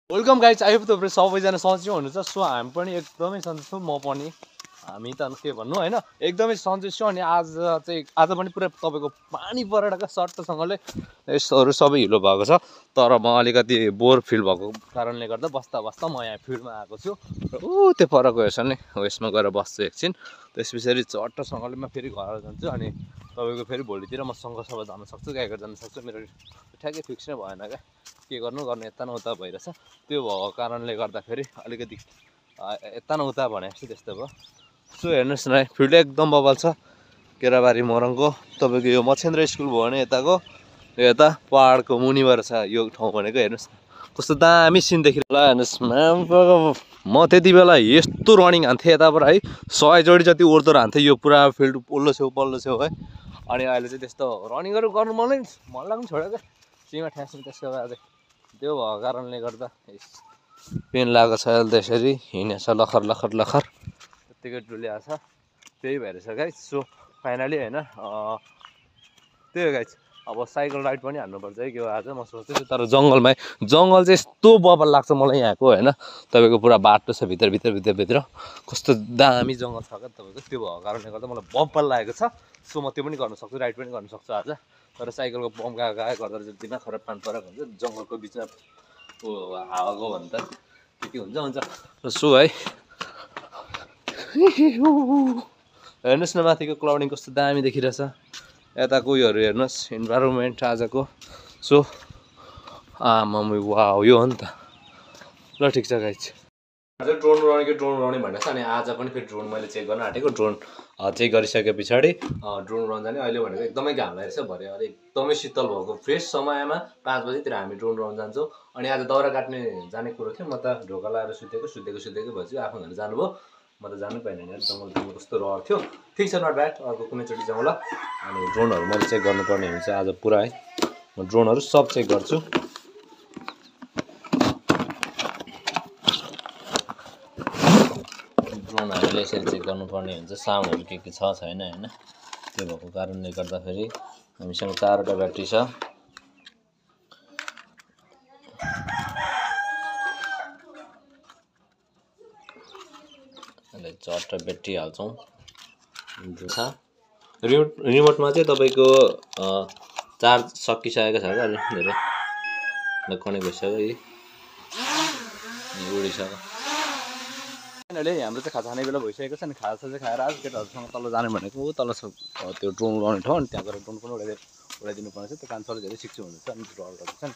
welcome guys आइपुग्यो तपाईँ सबैजना सन्चै हुनुहुन्छ सो हामी पनि एकदमै सन्चै छौँ म पनि हामी त के भन्नु होइन एकदमै सन्चै छु अनि आज पनि पुरा तपाईँको पानी परेर क्या सट्टसँगले यस्तोहरू सबै हिलो भएको छ तर म अलिकति बोर फिल भएको कारणले गर्दा बस्दा म यहाँ फिल्डमा आएको छु र त्यो परको हेर्छ नि यसमा गएर बस्छु एकछिन त्यस पछाडि चट्टसँगले म फेरि घर जान्छु अनि तपाईँको फेरि भोलितिर म सँगसँगै जान सक्छु गाईघाट जान सक्छु मेरो ठ्याक्कै फिक्स नै भएन क्या के गर्नु यता न उता भइरहेछ त्यो भएको कारणले गर्दाखेरि अलिकति यता न उता भने जस्तो त्यस्तो भयो सो हेर्नुहोस् न फिल्ड एकदम बबल छ केराबारी मोरङको तपाईँको यो मछेन्द्र स्कुल भयो भने यताको यता पहाडको मुनिबाट छ यो ठाउँ भनेको हेर्नुहोस् कस्तो दामी सिन देखिरहेको ल हेर्नुहोस् म त्यति बेला यस्तो रनिङ हान्थेँ यताबाट है 100 जोडी जति ओर्दो हान्थेँ यो पुरा फिल्ड पल्लो छेउ है अनि अहिले चाहिँ त्यस्तो रनिङहरू गर्नु मन लाग्नु छोड्यो क्या सिमा ठ्यास्नु त्यसको बाद त्यो भएको कारणले गर्दा पेन लागेको छ अहिले त्यसरी हिँडेछ लखर त्यत्तिकै डुलिएको छ त्यही भएर छ गाइस सो फाइनली होइन त्यही हो गाइस अब साइकल राइड पनि हान्नुपर्छ है के हो आज म सोच्दैछु तर जङ्गल चाहिँ यस्तो बबल लाग्छ मलाई यहाँको होइन तपाईँको पुरा बाटो छ भित्र कस्तो दामी जङ्गल छ क्या तपाईँको त्यो भएको कारणले गर्दा मलाई बबल लागेको छ सो म त्यो पनि गर्न सक्छु राइड पनि गर्न सक्छु आज तर साइकलको पम्प गए गर्दा चाहिँ दिमाग खराब पानी परेको हुन्छ जङ्गलको बिचमा हावाको भन्दा के हुन्छ सो है हेर्नुहोस् न माथिको क्लाउडिङ कस्तो दामी देखिरहेछ यताको उयोहरू हेर्नुहोस् इन्भाइरोमेन्ट आजको सो मम्मी वाउ यो हो नि त ल ठिक छ गाइज आज ड्रोन उडाउने भनेको छ अनि आज पनि फेरि ड्रोन मैले चेक गर्न आँटेको ड्रोन चेक गरिसके पछाडि ड्रोन उडाउन जाने अहिले भनेको एकदमै घाम लागेको छ भरे अहिले एकदमै शीतल भएको फ्रेस समयमा 5 बजीतिर हामी ड्रोन उडाउन जान्छौँ अनि आज दाउरा काट्ने जाने कुरो थियो म त ढोका लाएर सुतेको भएछु आफ्नो घर जानुभयो म त जानु पाइनँ यार जङ्गल कस्तो रहर थियो ठिक छ नट ब्याड अर्को कुनैचोटि जाउँ ल अनि ड्रोनहरू मैले चेक गर्नुपर्ने हुन्छ आज पुरा है म ड्रोनहरू सब चेक गर्छु ड्रोनहरूले यसरी चेक गर्नुपर्ने हुन्छ साउन्डहरू के छ छैन होइन त्यो भएको कारणले गर्दाखेरि हामीसँग 4वटा ब्याट्री छ अहिले 4वटा ब्याट्री हाल्छौँ रिमोटमा चाहिँ तपाईँको चार्ज सकिसकेको छ क्या अलि धेरै कनेक्ट भइसक्यो यी उडिसक्यो फाइनली हाम्रो चाहिँ खाजा खाने बेला भइसकेको छ नि खाजा चाहिँ खाएर आज केटाहरूसँग तल जाने भनेको तल छ त्यो ड्रोन उडाउने ठाउँ अनि त्यहाँ गएर ड्रोन पनि उडाइदिनु पर्ने छ त्यो कान्छाले धेरै शिक्षु हुनुहुन्छ अनि डर गर्छ नि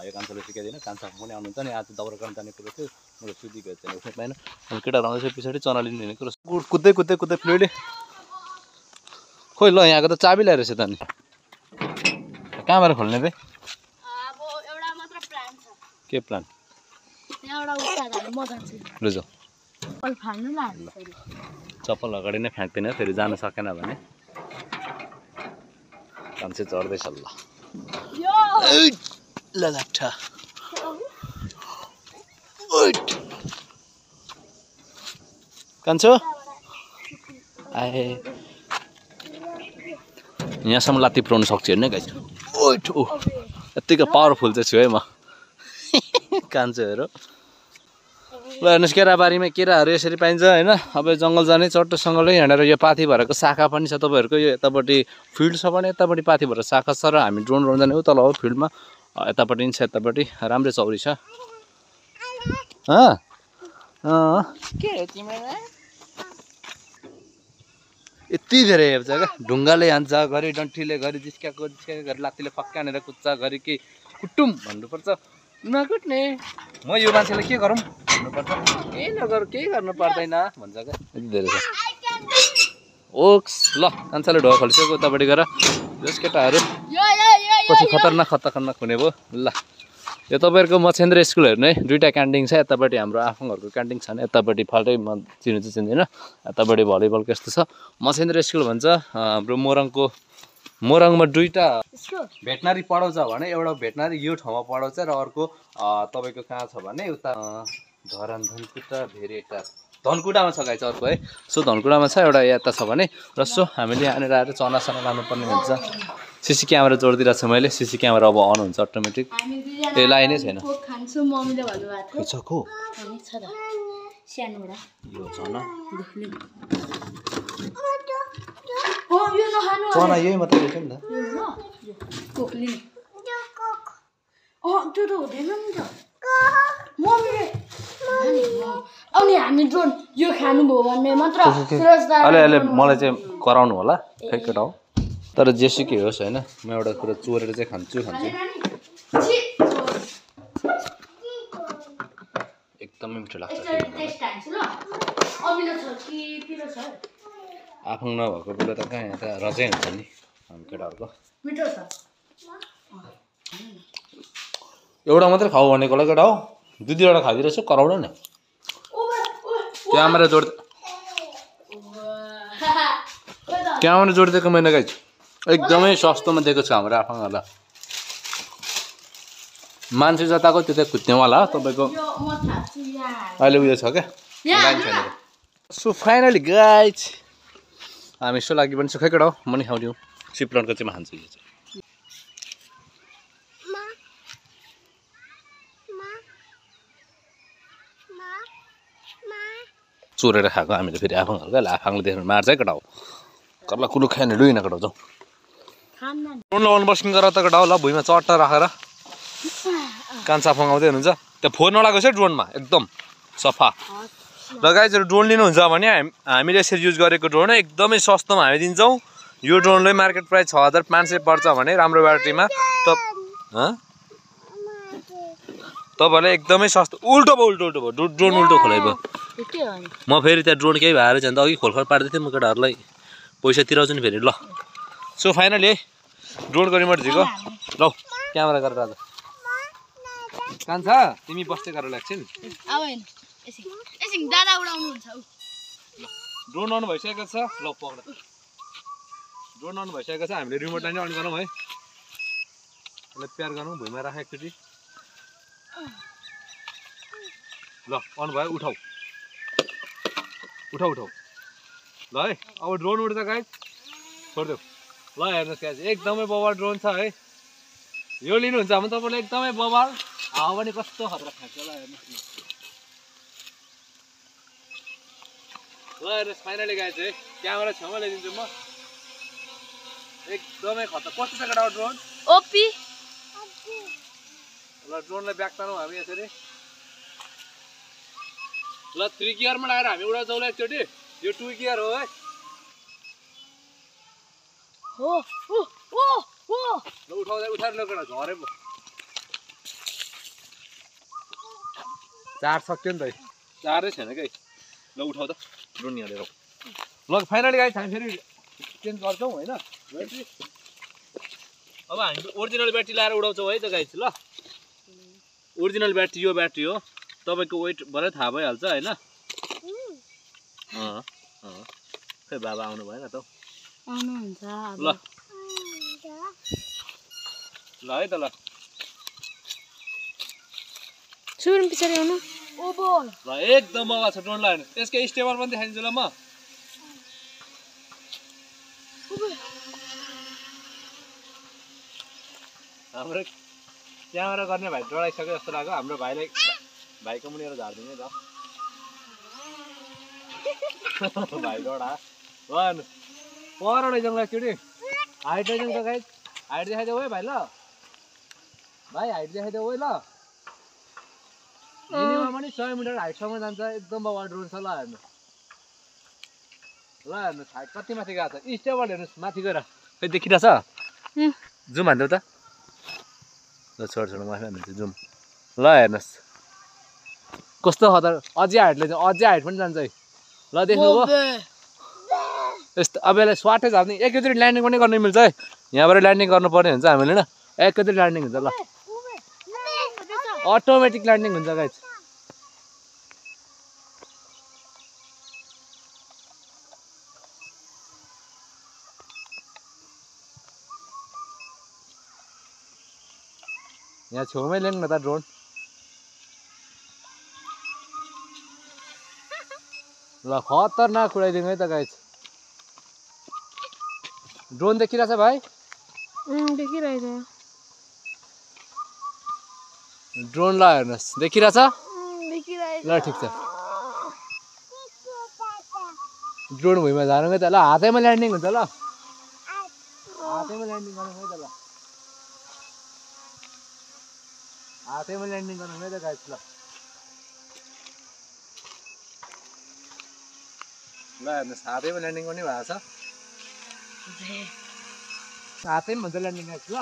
यो कान्छाले सिकाइदिन कान्छाको पनि आउनुहुन्छ नि आज दाउरा गर्न जाने कुरो थियो मेरो सुधी गयो चाहिँ उठ्नै पाएन अनि केटाहरू आउँदैछ पछाडि चना लिनु हिँडेको कुद्दै फ्लुइडले खोइ ल यहाँको त चाबी ल्याएर रहेछ त नि कहाँबाट खोल्ने बे के प्लान लुज चप्पल अगाडि नै फ्याँक्दैन फेरि जान सकेन भने कान्छे चढ्दैछ ल लाठा कान्छो आए यहाँसम्म लात्ती पुऱ्याउनु सक्छु हेर्नु गाइस यत्तिको पावरफुल चाहिँ छु है म कान्छोहरू ल हेर्नुहोस् केराबारीमा केराहरू यसरी पाइन्छ होइन अब जङ्गल जाने चट्टोसँगले हिँडेर यो पाथी भरेको शाखा पनि छ तपाईँहरूको यो यतापट्टि फिल्ड छ भने यतापट्टि पाथी भएर शाखा छ र हामी ड्रोन उडाउन जाने उतल हो फिल्डमा यतापट्टि पनि छ यतापट्टि राम्रै चौरी छ यति धेरै हेप्छ क्या ढुङ्गाले हान्छ घरि डन्ठीले घरि जिस्काएको घरि लात्तीले फक्का हानेर कुद्छ घरि के कुटुम भन्नुपर्छ नकुट्ने म यो मान्छेलाई के गरौँ भन्नुपर्छ केही गर्नु पर्दैन भन्छ क्या यति धेरै छ ओक्स ल कान्छाले ढोका खोलिसक्यो उतापट्टि गएर जस केटाहरू पछि खतरनाक हुने भयो ल यो तपाईँहरूको मछेन्द्र स्कुल हेर्नु है 2टा क्यान्टिन छ यतापट्टि हाम्रो आफ्नो घरको क्यान्टिन छ भने यतापट्टि फाल्टै म चिन्नु चाहिँ चिन्दिनँ यतापट्टि भलिबलको यस्तो छ मछेन्द्र स्कुल भन्छ हाम्रो मोरङमा 2टा भेटनरी पढाउँछ भने एउटा भेटनरी यो ठाउँमा पढाउँछ र अर्को तपाईँको कहाँ छ भने उता धरान धनकुटा भेरेटा धनकुटामा छ गाइस अर्को है सो धनकुटामा छ एउटा यता छ भने र सो हामीले यहाँनिर आएर चनासना लानुपर्ने हुन्छ सिसी क्यामेरा जोडिदिरहेको छु मैले सिसी क्यामेरा अब अन हुन्छ अटोमेटिक ए लाइन नै छैन खान्छु मम्मीले भन्नुभएको छ को थियो छ त सानोडा यो चना हो यो नखानु चना यही मात्रै रहेछ नि त कोकली त्यो त हुँदैन नि त मम्मीले अनि हामी ड्रोन यो खानुभयो भन्ने मात्र अहिले मलाई चाहिँ कराउनु होला खै केटा हो तर जेसुकै होस् होइन म एउटा कुरा चोरेर चाहिँ खान्छु एकदमै मिठो लाग्छ आफू नभएको बेला त कहाँ यहाँ त रजै हुन्छ नि हामी केटाहरूको एउटा मात्रै खाऊ भनेको केटा हो दुई दुईवटा खाइदिरहेछु कराउनु न क्यामेरा जोडिदिएको मैले गाइज एकदमै सस्तोमा दिएको छु हाम्रो आफूहरूलाई मान्छे जताको त्यो चाहिँ खुत्नेवाला हो तपाईँको अहिले उयो छ क्या लाइन छैन सो फाइनली गाइज हामी यसो लागि पनि सुखै केटा हो म नि खाउँदिउँ सिप्लनको चाहिँ म खान्छु यो चाहिँ चोरेर खाएको हामीले फेरि आफूहरूको आफाङले देख्नु मार्छ है केटा हो कर्ला कुलो खाने लुइन केटा जाउँ ड्रोन लगाउनु बस्किङ गरेर त केटा हो ल भुइँमा चट्टा राखेर कान्छा फङ्गाउँदै हुनुहुन्छ त्यो फोहोर नलागेको छ ड्रोनमा एकदम सफा र गाइजहरू ड्रोन लिनुहुन्छ भने हामीले यसरी युज गरेको ड्रोन एकदमै सस्तोमा हामी दिन्छौँ यो ड्रोनले मार्केट प्राइस 6500 पर्छ भने राम्रो ब्याट्रीमा तपाईँहरूलाई एकदमै सस्तो उल्टो भयो ड्रोन उल्टो खोलाइ भयो म फेरि त्यहाँ ड्रोन केही भएर चाहिँ अघि खोलखोल पार्दै थिएँ म केटाहरूलाई पैसा तिराउँछु नि फेरि ल सो फाइनली है ड्रोनको रिमोट झिको ल क्यामेरा गरेर आज कान्छ तिमी बस्दै गरेर लाग्छन् ड्रोन अन भइसकेको छ ल पक्र ड्रोन अन भइसकेको छ हामीले रिमोटलाई नै अन गरौँ है यसलाई प्यार गरौँ भुइँमा राख एकचोटि ल अन भयो उठाऊ ल है अब ड्रोन उड्छ गाइस छोडिदेऊ ल हेर्नुहोस् गाइस एकदमै बवाल ड्रोन छ है यो लिनुहुन्छ भने तपाईँले एकदमै बवाल हावा पनि कस्तो खतरा खान्छ ल हेर्नुहोस् ल हेर्नुहोस् फाइनली गाइस है क्यामेरा छेउमा ल्याइदिन्छु म एकदमै खतरा कस्तो छ केटा ड्रोन ओपी ल ड्रोनलाई ब्याक तानौँ हामी यसरी ल 3 गियरमा लगाएर हामी उडाउँछौँ ल एकचोटि यो 2 गियर हो है ल उठाएर लगेर झरे पो चार्ज सक्यो नि त चार्जै छैन क्या ल उठाउ त ड्रोन हालेर ल फाइनली गाइस हामी फेरि चेन्ज गर्छौँ होइन ब्याट्री अब हामी ओरिजिनल ब्याट्री लगाएर उडाउँछौँ है त गाइस ल ओरिजिनल ब्याट्री यो ब्याट्री हो तपाईँको वेटबाटै थाहा भइहाल्छ होइन खै बाबा आउनु भएन त ल ल है त ल पछाडि आउनु ल एकदम मगा छ ड्रोन लगाएर त्यसकै स्टेबल पनि देखाइदिन्छु ल म हाम्रो क्यामेरा गर्ने भाइ डराइसक्यो जस्तो लाग्यो हाम्रो भाइको मुनिएर झारिदिने ल भाइ डरा ल पर लैजाउँ एकचोटि हाइट लैजाउँ त गाइस हाइट देखाइदेऊ है भाइ ल भाइ हाइट देखाइदेऊ है ल मिनिमम पनि 100 मिटर हाइटसम्म जान्छ एकदम बवाल ड्रोन छ ल हेर्नुहोस् हाइट कति माथि गएको छ स्टेबल हेर्नुहोस् माथि गएर खै देखिरहेछ जुम हान्देऊ त ल छोड माथि हान्दैछु जुम ल हेर्नुहोस् कस्तो खतर अझै हाइट लैजाउँ अझै हाइट पनि जान्छ है ल देख्नुभयो यस्तो अब यसलाई स्वाटै झार्ने एकैचोटि ल्यान्डिङ पनि गर्न मिल्छ है यहाँबाट ल्यान्डिङ गर्नुपर्ने हुन्छ हामीले होइन एकैचोटि ल्यान्डिङ हुन्छ ल अटोमेटिक ल्यान्डिङ हुन्छ गाइस यहाँ छेउमै ल्याउँ न त ड्रोन ल खतरनाक उडाइदिउँ है त गाइस ड्रोन देखिरहेछ भाइ देखिरहेछ ड्रोन ल हेर्नुहोस् देखिरहेछ ल ठिक छ ड्रोन भुइँमा झारौँ है त ल हातैमा ल्यान्डिङ हुन्छ ल हातैमा ल्यान्डिङ गरौँ है त ल हातैमा ल्यान्डिङ गरौँ है त गाइस ल ल हेर्नुहोस् हातैमा ल्यान्डिङ गर्ने भएको छ हातैमा हुन्छ ल्यान्डिङ गाइस ल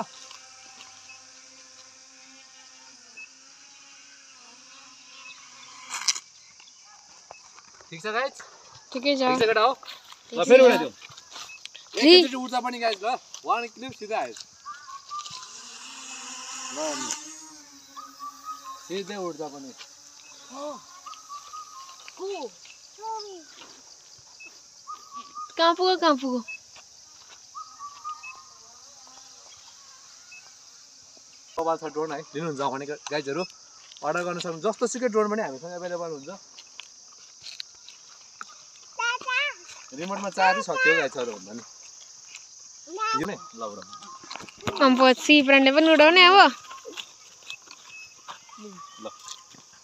ठिक छ गाइस ठिकै छ ठिक छ केटा हो ल फेरि उडाइदिउँ एकैचोटि उड्छ पनि गाइस ल वान क्लिप सिधै आयो ल सिधै उड्छ पनि कहाँ पुग्यो मोबाइल छ ड्रोन है लिनुहुन्छ भने गाइजहरू अर्डर गर्न सक्नु जस्तो सुकै ड्रोन पनि हामीसँग एभाइलेबल हुन्छ रिमोटमा चार्जै सक्यो गाइजहरू भन्दा नि यो नै ल उडाउँ सी ब्रान्डले पनि उडाउने अब ल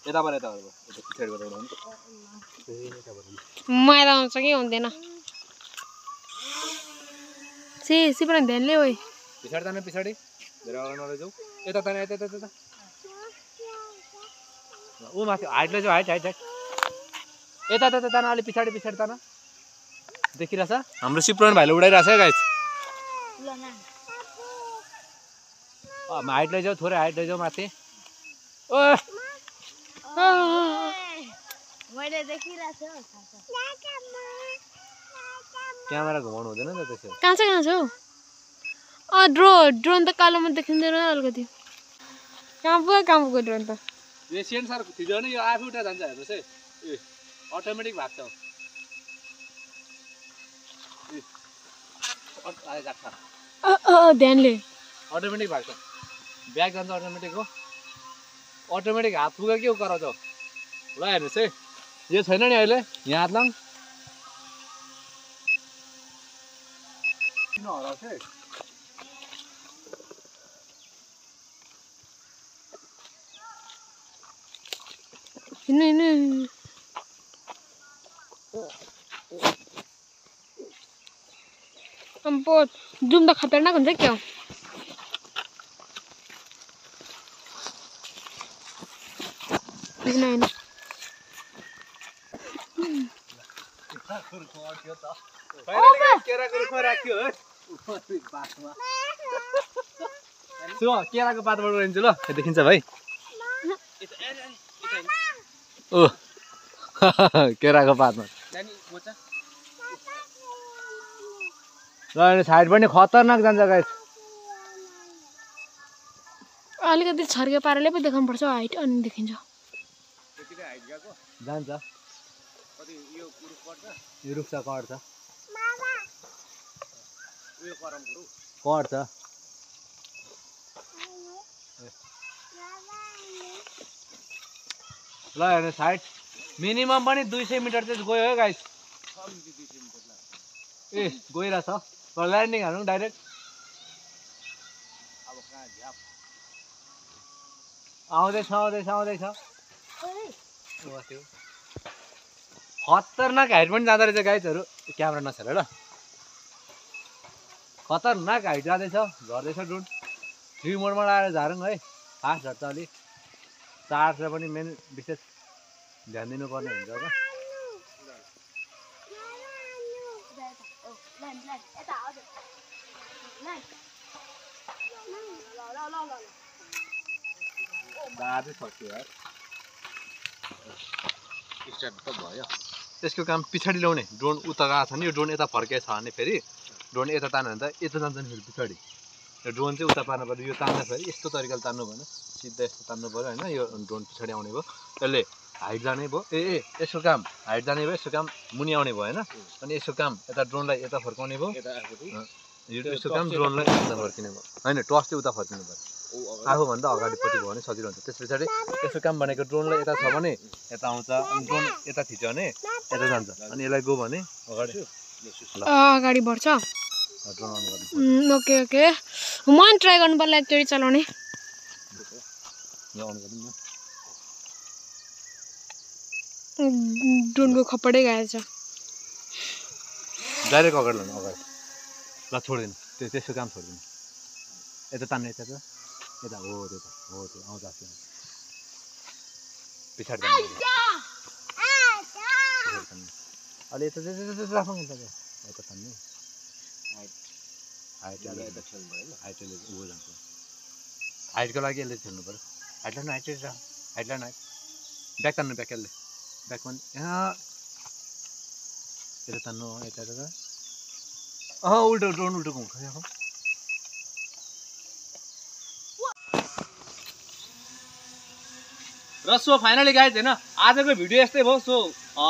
यताबाट पछाडिबाट उडाउनु मलाई त आउँछ कि हुँदैन सी ब्रान्ड ध्यानले ओइ पछाडि तान पछाडि धेरै अगाडि नलैजाऊ यता तान यता ऊ माथि हाइट लैजाऊ हाइट यता तान अलिक पछाडि तान देखिरहेछ हाम्रो सिप्रोन भाइले उडाइरहेछ है गाइस हाइट लैजाऊ थोरै हाइट लैजाऊ माथि ओ मैले देखिरहेछु क्यामेरा घुमाउनु हुँदैन नि त त्यसो कहाँ छ ड्रोन त कालोमा देखिँदैन अलिकति कहाँ पुग्यो ड्रोन त यो सेन्सर थिच्यो भने यो आफै उठा जान्छ हेर्नुहोस् है ए अटोमेटिक भाग्छ ध्यानले अटोमेटिक भाग्छ ब्याग जान्छ अटोमेटिक हो अटोमेटिक हात पुग्यो के कराउँछ ल हेर्नुहोस् है यो छैन नि अहिले यहाँ हात लाउँ किन हराउँछ है हिँड्नु जुम त खतरनाक हुन्छ क्या होइन केराको पातबाट उडाइदिन्छु ल देखिन्छ भाइ ओ केराको पातमा ल साइड पनि खतरनाक जान्छ गाइस अलिकति छर्के पाराले पो देखाउनु पर्छ हाइट अनि देखिन्छ जान्छ यो रुख छ कड छ कड छ ल हेर्नुहोस् हाइट मिनिमम पनि 200 मिटर चाहिँ गयो है गाइस ए गइरहेछ ल्यान्डिङ हाल्नु डाइरेक्ट अब कहाँ झ्याप आउँदैछ खतरनाक हाइट पनि जाँदो रहेछ गाइजहरू क्यामेरा नछेर ल खतरनाक हाइट जाँदैछ झर्दैछ ड्रोन 3 मोडमा लगाएर झारौँ है फास्ट झर्छ अलिक चार्ज पनि मेन विशेष ध्यान दिनुपर्ने हुन्छ क्या दाजु सक्यो यार स्टार्ट त भयो त्यसको काम पछाडि ल्याउने ड्रोन उता गएको छ नि यो ड्रोन यता फर्केछ भने फेरि ड्रोन यता तान्यो भने त यता जान्छ नि फेरि पछाडि यो ड्रोन चाहिँ उता पार्नु पर्यो यो तान्दा फेरि यस्तो तरिकाले तान्नु भएन सिधा यस्तो तान्नु पऱ्यो होइन यो ड्रोन पछाडि आउने भयो यसले हाइट जाने भयो यसको काम हाइट जाने भयो यसको काम मुनि आउने भयो होइन अनि यसको काम यता ड्रोनलाई यता फर्काउने भयो यसको काम ड्रोनलाई यता फर्किने भयो होइन टस चाहिँ उता फर्किनु पर्यो आफूभन्दा अगाडिपट्टि भयो भने सजिलो हुन्छ त्यस पछाडि यसको काम भनेको ड्रोनलाई यता छ भने यता आउँछ अनि ड्रोन यता थिच्यो भने यता जान्छ अनि यसलाई गयो भने अगाडि अगाडि बढ्छ ड्रोन अन गर्नु ओके ओके म पनि ट्राई गर्नु पर्ला एकचोटि चलाउने यहाँ अन गर्नु न ड्रोनको खपडै गएछ डाइरेक्ट अगाडि लानु अगाडि ल छोडिदिनु त्यसको काम छोडिदिनु यता तान्नु यता यता हो त्यो आउँछ आफै पछाडि तान्नु अलि यता राखौँ यता तान्नु हाइटले ऊ जान्छ हाइटको लागि यसले खेल्नु पऱ्यो हाइटलाई हाइट ब्याक तान्नु ब्याक यसले ब्याकमा यता तान्नु यता उल्टो ड्रोन उल्टो घुम्छ र सो फाइनली गाइज होइन आजको भिडियो यस्तै भयो सो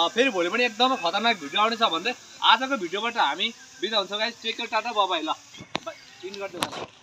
फेरि भोलि पनि एकदमै खतरनाक भिडियो आउनेछ भन्दै आजको भिडियोबाट हामी बिदा हुन्छौँ guys take care tata bye ल